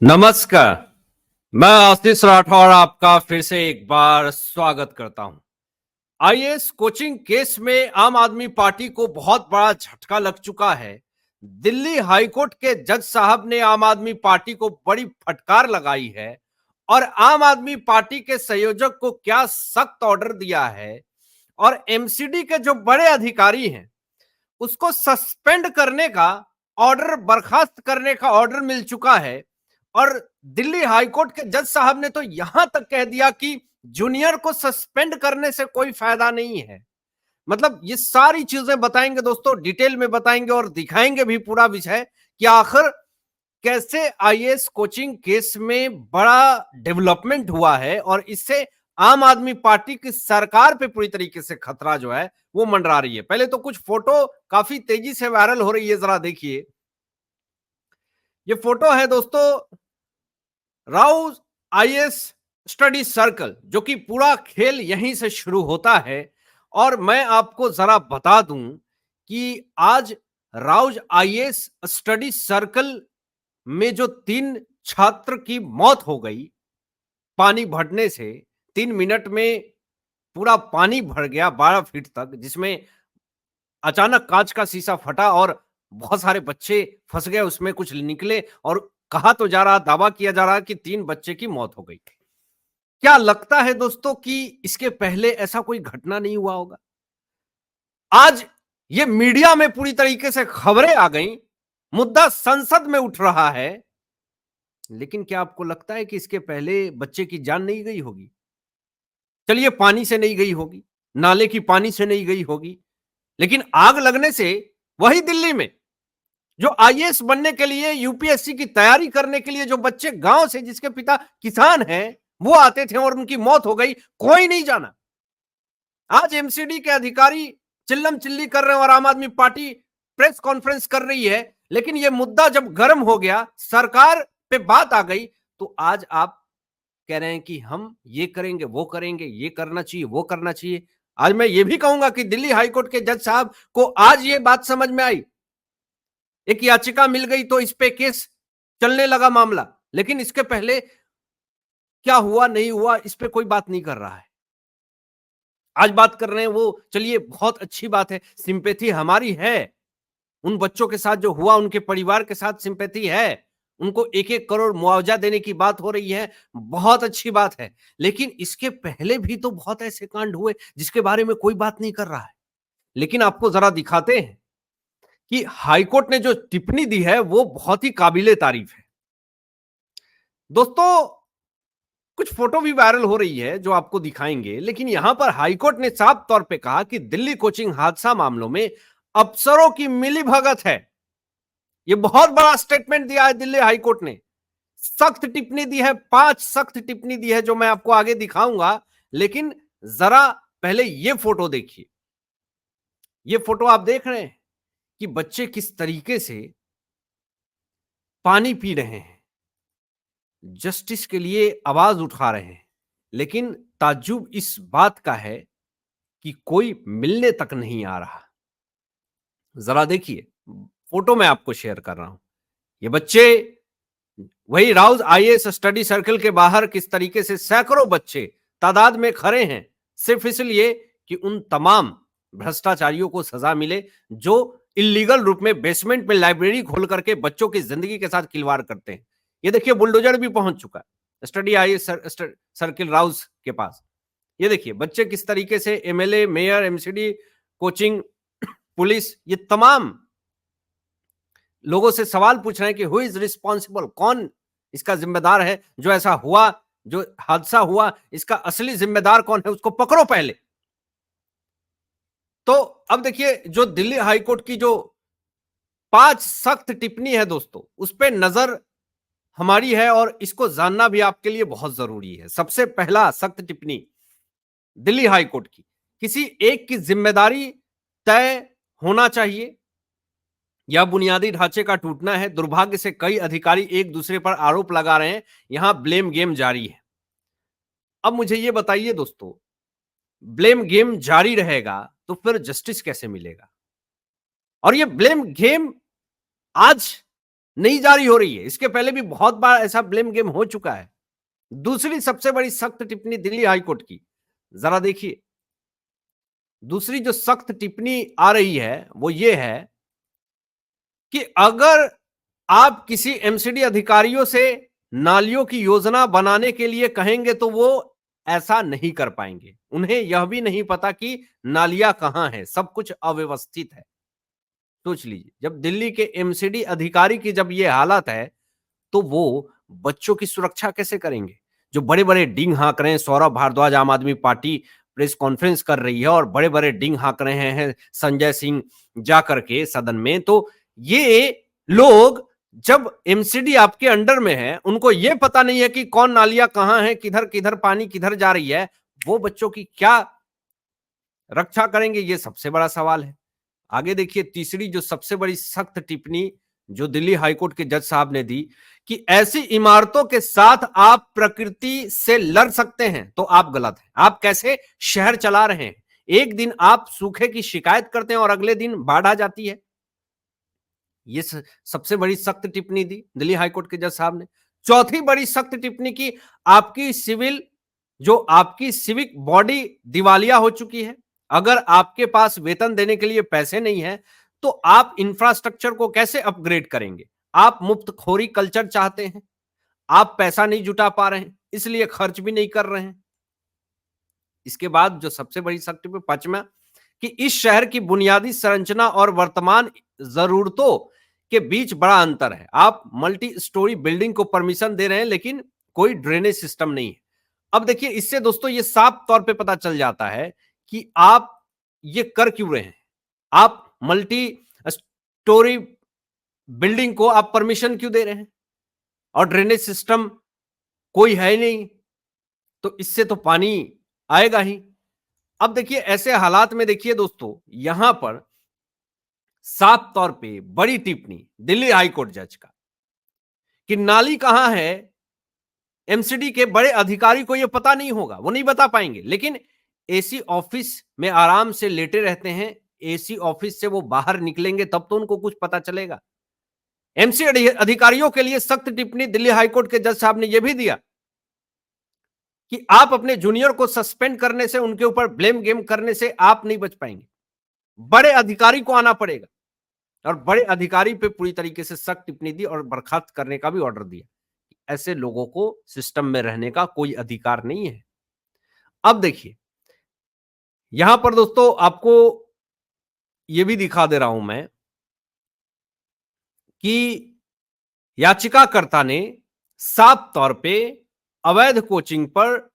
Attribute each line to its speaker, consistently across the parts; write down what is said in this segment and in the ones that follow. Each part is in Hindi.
Speaker 1: नमस्कार। मैं आशीष राठौर आपका फिर से एक बार स्वागत करता हूं। आईएएस कोचिंग केस में आम आदमी पार्टी को बहुत बड़ा झटका लग चुका है। दिल्ली हाईकोर्ट के जज साहब ने आम आदमी पार्टी को बड़ी फटकार लगाई है और आम आदमी पार्टी के संयोजक को क्या सख्त ऑर्डर दिया है और एमसीडी के जो बड़े अधिकारी हैं उसको सस्पेंड करने का ऑर्डर, बर्खास्त करने का ऑर्डर मिल चुका है। और दिल्ली हाईकोर्ट के जज साहब ने तो यहां तक कह दिया कि जूनियर को सस्पेंड करने से कोई फायदा नहीं है। मतलब ये सारी चीजें बताएंगे दोस्तों, डिटेल में बताएंगे और दिखाएंगे भी पूरा विषय कि आखिर कैसे आईएएस कोचिंग केस में बड़ा डेवलपमेंट हुआ है और इससे आम आदमी पार्टी की सरकार पे पूरी तरीके से खतरा जो है वो मंडरा रही है। पहले तो कुछ फोटो काफी तेजी से वायरल हो रही है, जरा देखिए। ये फोटो है दोस्तों राउ आईएएस स्टडी सर्कल, जो कि पूरा खेल यहीं से शुरू होता है। और मैं आपको जरा बता दूं कि आज राउज आईएएस स्टडी सर्कल में जो 3 छात्र की मौत हो गई पानी भरने से, 3 मिनट में पूरा पानी भर गया 12 फीट तक, जिसमें अचानक कांच का शीशा फटा और बहुत सारे बच्चे फंस गए उसमें, कुछ निकले और कहा तो जा रहा, दावा किया जा रहा कि 3 बच्चे की मौत हो गई। क्या लगता है दोस्तों कि इसके पहले ऐसा कोई घटना नहीं हुआ होगा? आज ये मीडिया में पूरी तरीके से खबरें आ गई, मुद्दा संसद में उठ रहा है, लेकिन क्या आपको लगता है कि इसके पहले बच्चे की जान नहीं गई होगी? चलिए पानी से नहीं गई होगी, नाले की पानी से नहीं गई होगी, लेकिन आग लगने से वही दिल्ली में जो आईएएस बनने के लिए, यूपीएससी की तैयारी करने के लिए जो बच्चे गांव से, जिसके पिता किसान हैं, वो आते थे और उनकी मौत हो गई, कोई नहीं जाना। आज एमसीडी के अधिकारी चिल्लम चिल्ली कर रहे हैं और आम आदमी पार्टी प्रेस कॉन्फ्रेंस कर रही है, लेकिन यह मुद्दा जब गर्म हो गया, सरकार पे बात आ गई, तो आज आप कह रहे हैं कि हम ये करेंगे, वो करेंगे, ये करना चाहिए, वो करना चाहिए। आज मैं ये भी कहूंगा कि दिल्ली हाईकोर्ट के जज साहब को आज ये बात समझ में आई, एक याचिका मिल गई तो इस पे केस चलने लगा मामला, लेकिन इसके पहले क्या हुआ नहीं हुआ इस पे कोई बात नहीं कर रहा है। आज बात कर रहे हैं वो, चलिए बहुत अच्छी बात है, सिंपैथी हमारी है, उन बच्चों के साथ जो हुआ, उनके परिवार के साथ सिंपैथी है, उनको 1-1 करोड़ मुआवजा देने की बात हो रही है, बहुत अच्छी बात है। लेकिन इसके पहले भी तो बहुत ऐसे कांड हुए जिसके बारे में कोई बात नहीं कर रहा है। लेकिन आपको जरा दिखाते हैं कि हाईकोर्ट ने जो टिप्पणी दी है वो बहुत ही काबिले तारीफ है। दोस्तों कुछ फोटो भी वायरल हो रही है जो आपको दिखाएंगे, लेकिन यहां पर हाईकोर्ट ने साफ तौर पे कहा कि दिल्ली कोचिंग हादसा मामलों में अफसरों की मिलीभगत है। यह बहुत बड़ा स्टेटमेंट दिया है दिल्ली हाईकोर्ट ने, सख्त टिप्पणी दी है, 5 सख्त टिप्पणी दी है जो मैं आपको आगे दिखाऊंगा। लेकिन जरा पहले यह फोटो देखिए। यह फोटो आप देख रहे हैं कि बच्चे किस तरीके से पानी पी रहे हैं, जस्टिस के लिए आवाज उठा रहे हैं, लेकिन ताज्जुब इस बात का है कि कोई मिलने तक नहीं आ रहा। जरा देखिए, फोटो मैं आपको शेयर कर रहा हूं। ये बच्चे वही राउज आईएएस स्टडी सर्कल के बाहर किस तरीके से सैकड़ों बच्चे तादाद में खड़े हैं, सिर्फ इसलिए कि उन तमाम भ्रष्टाचारियों को सजा मिले जो इलीगल रूप में बेसमेंट में लाइब्रेरी खोल करके बच्चों की जिंदगी के साथ खिलवाड़ करते हैं। ये देखिए बुलडोजर भी पहुंच चुका है स्टडी आईएएस सर्किल राउज के पास। ये देखिए बच्चे किस तरीके से MLA, mayor, MCD, coaching, police, ये तमाम लोगों से सवाल पूछ रहे हैं कि हु इज रिस्पॉन्सिबल, कौन इसका जिम्मेदार है, जो ऐसा हुआ, जो हादसा हुआ, इसका असली जिम्मेदार कौन है, उसको पकड़ो पहले। तो अब देखिए जो दिल्ली हाईकोर्ट की जो 5 सख्त टिप्पणी है दोस्तों, उस पर नजर हमारी है और इसको जानना भी आपके लिए बहुत जरूरी है। सबसे पहला सख्त टिप्पणी दिल्ली हाईकोर्ट की, किसी एक की जिम्मेदारी तय होना चाहिए, यह बुनियादी ढांचे का टूटना है। दुर्भाग्य से कई अधिकारी एक दूसरे पर आरोप लगा रहे हैं, यहां ब्लेम गेम जारी है। अब मुझे यह बताइए दोस्तों, ब्लेम गेम जारी रहेगा तो फिर जस्टिस कैसे मिलेगा? और यह ब्लेम गेम आज नहीं जारी हो रही है। इसके पहले भी बहुत बार ऐसा ब्लेम गेम हो चुका है। दूसरी सबसे बड़ी सख्त टिप्पणी दिल्ली हाईकोर्ट की, जरा देखिए। दूसरी जो सख्त टिप्पणी आ रही है वो ये है कि अगर आप किसी एमसीडी अधिकारियों से नालियों की योजना बनाने के लिए कहेंगे तो वो ऐसा नहीं कर पाएंगे। उन्हें यह भी नहीं पता कि नालियां कहां हैं, सब कुछ अव्यवस्थित है। सोच लीजिए, जब दिल्ली के एमसीडी अधिकारी की जब ये हालत है तो वो बच्चों की सुरक्षा कैसे करेंगे? जो बड़े-बड़े डींग हाँक रहे हैं, सौरभ भारद्वाज आम आदमी पार्टी प्रेस कॉन्फ्रेंस कर रही है और बड़े-बड़े डींग हाँक रहे हैं संजय सिंह जाकर के सदन में। तो ये लोग जब एमसीडी आपके अंडर में है, उनको ये पता नहीं है कि कौन नालियां कहां है, किधर-किधर पानी किधर जा रही है, वो बच्चों की क्या रक्षा करेंगे? ये सबसे बड़ा सवाल है। आगे देखिए, तीसरी जो सबसे बड़ी सख्त टिप्पणी जो दिल्ली हाईकोर्ट के जज साहब ने दी कि ऐसी इमारतों के साथ आप प्रकृति से लड़ सकते हैं तो आप गलत हैं। आप कैसे शहर चला रहे हैं? एक दिन आप सूखे की शिकायत करते हैं और अगले दिन बाढ़ आ जाती है। ये सबसे बड़ी सख्त टिप्पणी दी दिल्ली हाईकोर्ट के जज साहब ने। चौथी बड़ी सख्त टिप्पणी की, आपकी सिविक बॉडी दिवालिया हो चुकी है। अगर आपके पास वेतन देने के लिए पैसे नहीं है तो आप इंफ्रास्ट्रक्चर को कैसे अपग्रेड करेंगे? आप मुफ्तखोरी कल्चर चाहते हैं, आप पैसा नहीं जुटा पा रहे हैं, इसलिए खर्च भी नहीं कर रहे हैं। इसके बाद जो सबसे बड़ी सख्त टिप्पणी, पांचवा, कि इस शहर की बुनियादी संरचना और वर्तमान जरूरतों के बीच बड़ा अंतर है। आप मल्टी स्टोरी बिल्डिंग को परमिशन दे रहे हैं लेकिन कोई ड्रेनेज सिस्टम नहीं है। अब देखिए, इससे दोस्तों ये साफ तौर पे पता चल जाता है कि आप ये कर क्यों रहे हैं। आप मल्टी स्टोरी बिल्डिंग को आप परमिशन क्यों दे रहे हैं और ड्रेनेज सिस्टम कोई है नहीं, तो इससे तो पानी आएगा ही। अब देखिए, ऐसे हालात में देखिए दोस्तों, यहां पर साफ तौर पे बड़ी टिप्पणी दिल्ली हाईकोर्ट जज का कि नाली कहां है, एमसीडी के बड़े अधिकारी को यह पता नहीं होगा, वो नहीं बता पाएंगे। लेकिन एसी ऑफिस में आराम से लेटे रहते हैं, एसी ऑफिस से वो बाहर निकलेंगे तब तो उनको कुछ पता चलेगा। एमसी अधिकारियों के लिए सख्त टिप्पणी दिल्ली हाईकोर्ट के जज साहब ने यह भी दिया कि आप अपने जूनियर को सस्पेंड करने से, उनके ऊपर ब्लेम गेम करने से आप नहीं बच पाएंगे। बड़े अधिकारी को आना पड़ेगा। और बड़े अधिकारी पे पूरी तरीके से सख्त टिप्पणी दी और बर्खास्त करने का भी ऑर्डर दिया। ऐसे लोगों को सिस्टम में रहने का कोई अधिकार नहीं है। अब देखिए, यहां पर दोस्तों आपको यह भी दिखा दे रहा हूं मैं कि याचिकाकर्ता ने साफ तौर पे अवैध कोचिंग पर,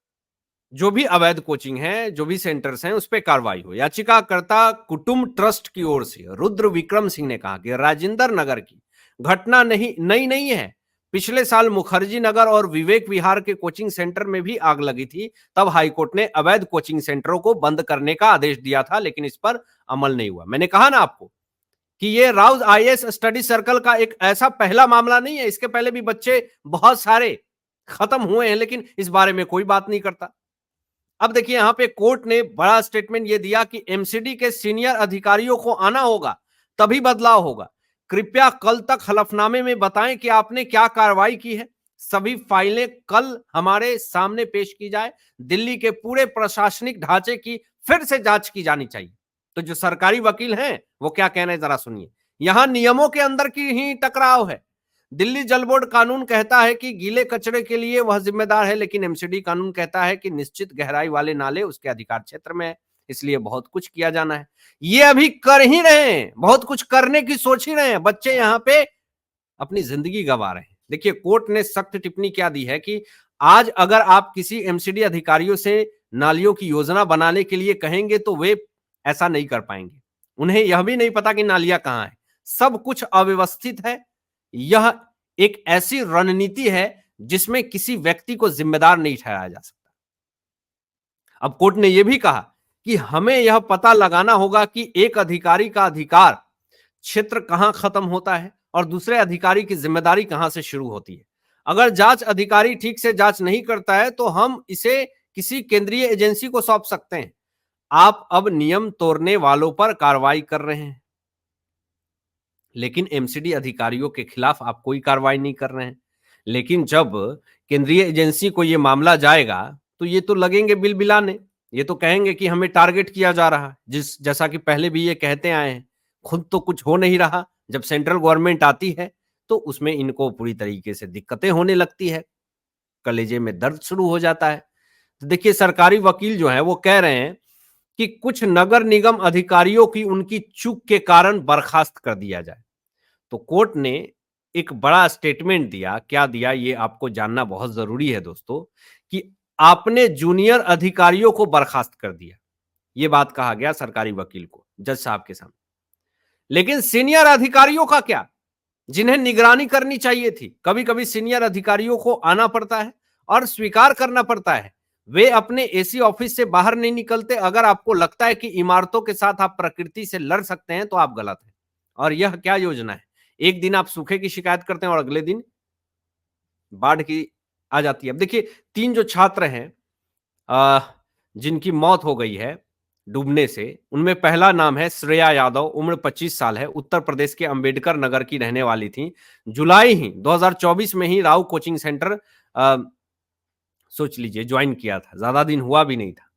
Speaker 1: जो भी अवैध कोचिंग है, जो भी सेंटर्स हैं, उस पर कार्रवाई हो। याचिकाकर्ता कुटुंब ट्रस्ट की ओर से रुद्र विक्रम सिंह ने कहा कि राजेंद्र नगर की घटना नहीं है। पिछले साल मुखर्जी नगर और विवेक विहार के कोचिंग सेंटर में भी आग लगी थी। तब हाईकोर्ट ने अवैध कोचिंग सेंटरों को बंद करने का आदेश दिया था, लेकिन इस पर अमल नहीं हुआ। मैंने कहा ना आपको कि ये राउज आईएएस स्टडी सर्कल का एक ऐसा पहला मामला नहीं है। इसके पहले भी बच्चे बहुत सारे खत्म हुए हैं, लेकिन इस बारे में कोई बात नहीं करता। अब देखिए, यहां पे कोर्ट ने बड़ा स्टेटमेंट यह दिया कि एमसीडी के सीनियर अधिकारियों को आना होगा, तभी बदलाव होगा। कृपया कल तक हलफनामे में बताएं कि आपने क्या कार्रवाई की है। सभी फाइलें कल हमारे सामने पेश की जाए। दिल्ली के पूरे प्रशासनिक ढांचे की फिर से जांच की जानी चाहिए। तो जो सरकारी वकील हैं वो क्या कह रहे हैं, जरा सुनिए। यहां नियमों के अंदर की ही टकराव है। दिल्ली जल बोर्ड कानून कहता है कि गीले कचरे के लिए वह जिम्मेदार है, लेकिन एमसीडी कानून कहता है कि निश्चित गहराई वाले नाले उसके अधिकार क्षेत्र में है, इसलिए बहुत कुछ किया जाना है। ये अभी कर ही रहे हैं, बहुत कुछ करने की सोच ही रहे हैं। बच्चे यहां पे अपनी जिंदगी गंवा रहे हैं। देखिए, कोर्ट ने सख्त टिप्पणी क्या दी है कि आज अगर आप किसी एमसीडी अधिकारियों से नालियों की योजना बनाने के लिए कहेंगे तो वे ऐसा नहीं कर पाएंगे। उन्हें यह भी नहीं पता कि नालियां कहां है, सब कुछ अव्यवस्थित है। यह एक ऐसी रणनीति है जिसमें किसी व्यक्ति को जिम्मेदार नहीं ठहराया जा सकता। अब कोर्ट ने यह भी कहा कि हमें यह पता लगाना होगा कि एक अधिकारी का अधिकार क्षेत्र कहां खत्म होता है और दूसरे अधिकारी की जिम्मेदारी कहां से शुरू होती है। अगर जांच अधिकारी ठीक से जांच नहीं करता है तो हम इसे किसी केंद्रीय एजेंसी को सौंप सकते हैं। आप अब नियम तोड़ने वालों पर कार्रवाई कर रहे हैं। लेकिन एमसीडी अधिकारियों के खिलाफ आप कोई कार्रवाई नहीं कर रहे हैं। लेकिन जब केंद्रीय एजेंसी को ये मामला जाएगा तो ये तो लगेंगे बिल बिलाने, ये तो कहेंगे कि हमें टारगेट किया जा रहा है, जैसा कि पहले भी ये कहते आए हैं। खुद तो कुछ हो नहीं रहा, जब सेंट्रल गवर्नमेंट आती है तो उसमें इनको पूरी तरीके से दिक्कतें होने लगती है, कलेजे में दर्द शुरू हो जाता है। तो देखिए, सरकारी वकील जो है वो कह रहे हैं कि कुछ नगर निगम अधिकारियों की उनकी चूक के कारण बर्खास्त कर दिया जाए। तो कोर्ट ने एक बड़ा स्टेटमेंट दिया। क्या दिया ये आपको जानना बहुत जरूरी है दोस्तों, कि आपने जूनियर अधिकारियों को बर्खास्त कर दिया, ये बात कहा गया सरकारी वकील को जज साहब के सामने। लेकिन सीनियर अधिकारियों का क्या, जिन्हें निगरानी करनी चाहिए थी? कभी कभी सीनियर अधिकारियों को आना पड़ता है और स्वीकार करना पड़ता है, वे अपने एसी ऑफिस से बाहर नहीं निकलते। अगर आपको लगता है कि इमारतों के साथ आप प्रकृति से लड़ सकते हैं तो आप गलत हैं। और यह क्या योजना है? एक दिन आप सूखे की शिकायत करते हैं और अगले दिन बाढ़ की आ जाती है। अब देखिए, 3 जो छात्र हैं जिनकी मौत हो गई है डूबने से, उनमें पहला नाम है श्रेया यादव, उम्र 25 साल है, उत्तर प्रदेश के अंबेडकर नगर की रहने वाली थी। जुलाई ही 2024 में ही राव कोचिंग सेंटर सोच लीजिए ज्वाइन किया था, ज्यादा दिन हुआ भी नहीं था,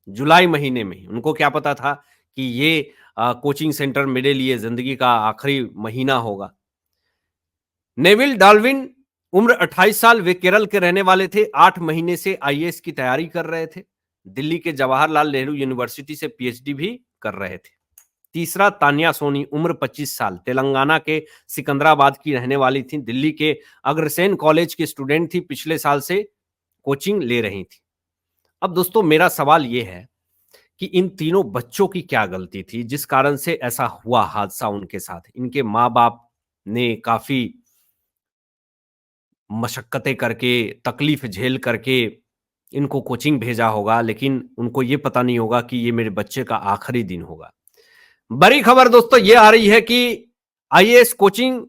Speaker 1: जुलाई महीने में ही। उनको क्या पता था कि ये कोचिंग सेंटर मेरे लिए जिंदगी का आखिरी महीना होगा। नेविल डाल्विन, उम्र 28 साल, वे केरल के रहने वाले थे, 8 महीने से आईएएस की तैयारी कर रहे थे, दिल्ली के जवाहरलाल नेहरू यूनिवर्सिटी से पीएचडी भी कर रहे थे। तीसरा तान्या सोनी, उम्र 25 साल, तेलंगाना के सिकंदराबाद की रहने वाली थी, दिल्ली के अग्रसेन कॉलेज की स्टूडेंट थी, पिछले साल से कोचिंग ले रही थी। अब दोस्तों, मेरा सवाल यह है कि इन तीनों बच्चों की क्या गलती थी जिस कारण से ऐसा हुआ हादसा उनके साथ? इनके माँ बाप ने काफी मशक्कतें करके, तकलीफ झेल करके इनको कोचिंग भेजा होगा, लेकिन उनको ये पता नहीं होगा कि ये मेरे बच्चे का आखिरी दिन होगा। बड़ी खबर दोस्तों ये आ रही है कि आईएएस कोचिंग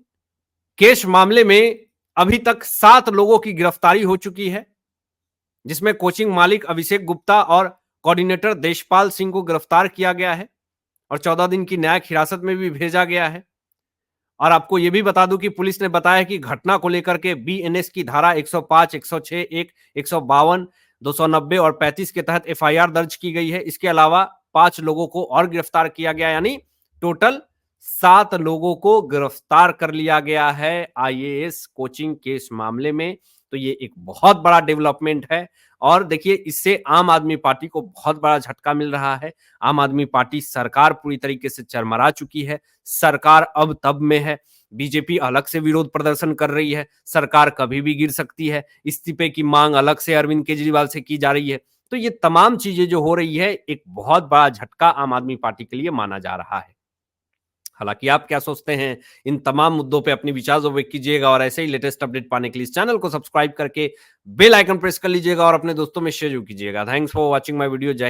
Speaker 1: केस मामले में अभी तक 7 लोगों की गिरफ्तारी हो चुकी है, जिसमें कोचिंग मालिक अभिषेक गुप्ता और कोऑर्डिनेटर देशपाल सिंह को गिरफ्तार किया गया है और 14 दिन की न्यायिक हिरासत में भी भेजा गया है। और आपको यह भी बता दूं कि पुलिस ने बताया कि घटना को लेकर के बीएनएस की धारा 105, 106, 152, 290 और 35 के तहत एफआईआर दर्ज की गई है। इसके अलावा 5 लोगों को और गिरफ्तार किया गया, यानी टोटल 7 लोगों को गिरफ्तार कर लिया गया है आईएएस कोचिंग केस मामले में। तो ये एक बहुत बड़ा डेवलपमेंट है और देखिए, इससे आम आदमी पार्टी को बहुत बड़ा झटका मिल रहा है। आम आदमी पार्टी सरकार पूरी तरीके से चरमरा चुकी है, सरकार अब तब में है, बीजेपी अलग से विरोध प्रदर्शन कर रही है, सरकार कभी भी गिर सकती है, इस्तीफे की मांग अलग से अरविंद केजरीवाल से की जा रही है। तो ये तमाम चीजें जो हो रही है, एक बहुत बड़ा झटका आम आदमी पार्टी के लिए माना जा रहा है। हालांकि आप क्या सोचते हैं इन तमाम मुद्दों पे? अपनी विचार व्यक्त कीजिएगा और ऐसे ही लेटेस्ट अपडेट पाने के लिए इस चैनल को सब्सक्राइब करके बेल आइकन प्रेस कर लीजिएगा और अपने दोस्तों में शेयर कीजिएगा। Thanks for watching my video. जय